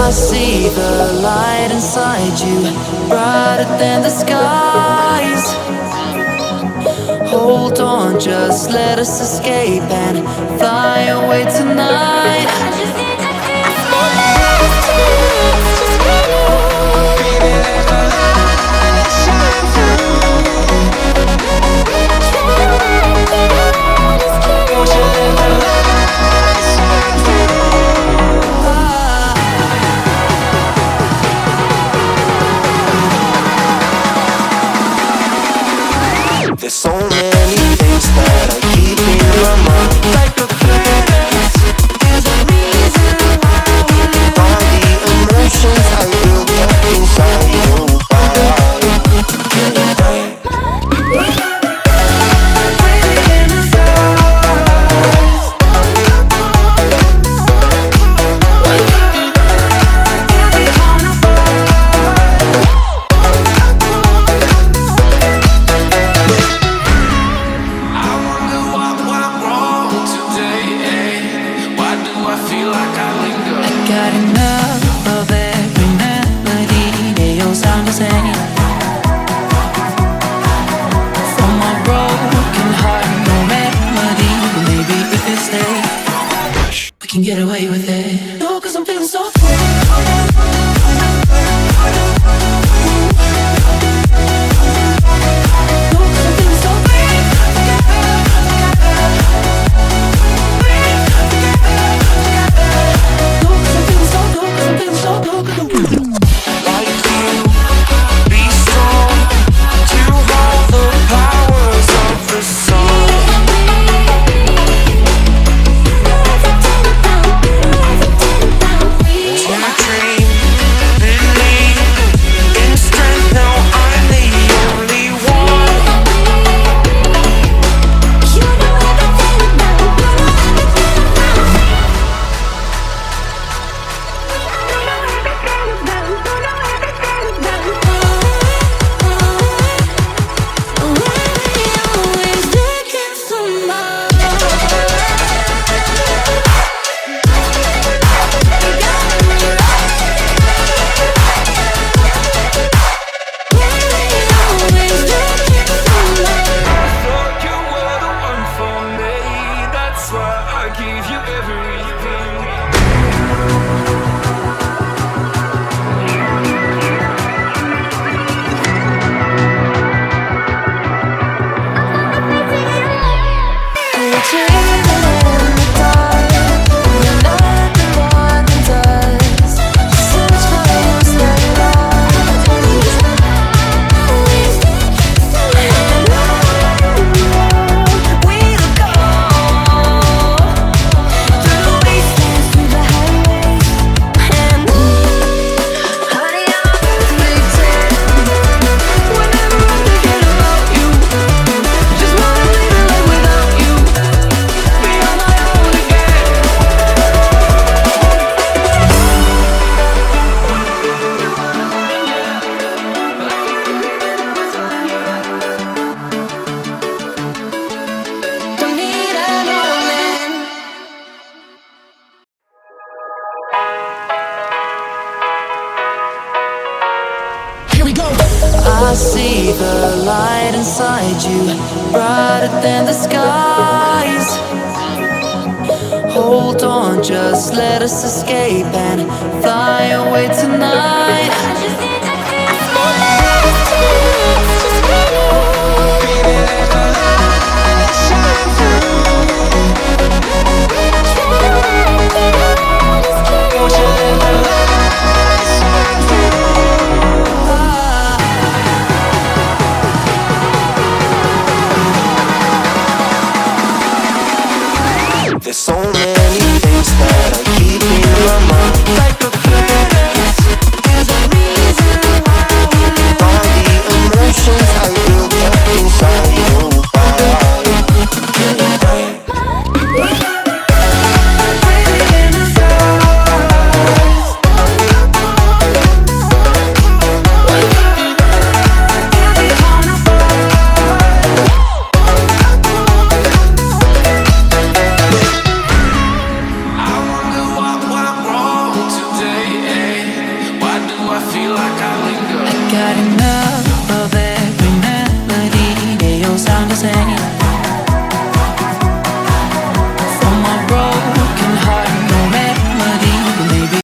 I see the light inside you, brighter than the skies. Hold on, just let us escape and fly away tonight. There's so many things that I keep in my mind, like a past. There's a reason why all the emotions I built up inside you. Got enough of every melody, they all sound the same. From my broken heart, no remedy, but maybe if you stay, we can get away with it. No, 'cause I'm feeling so free. I see the light inside you, brighter than the skies. Hold on, just let us escape and fly away tonight. There's so many things that I keep in my mind, like a past. There's a reason got enough of every melody. They all sound the same.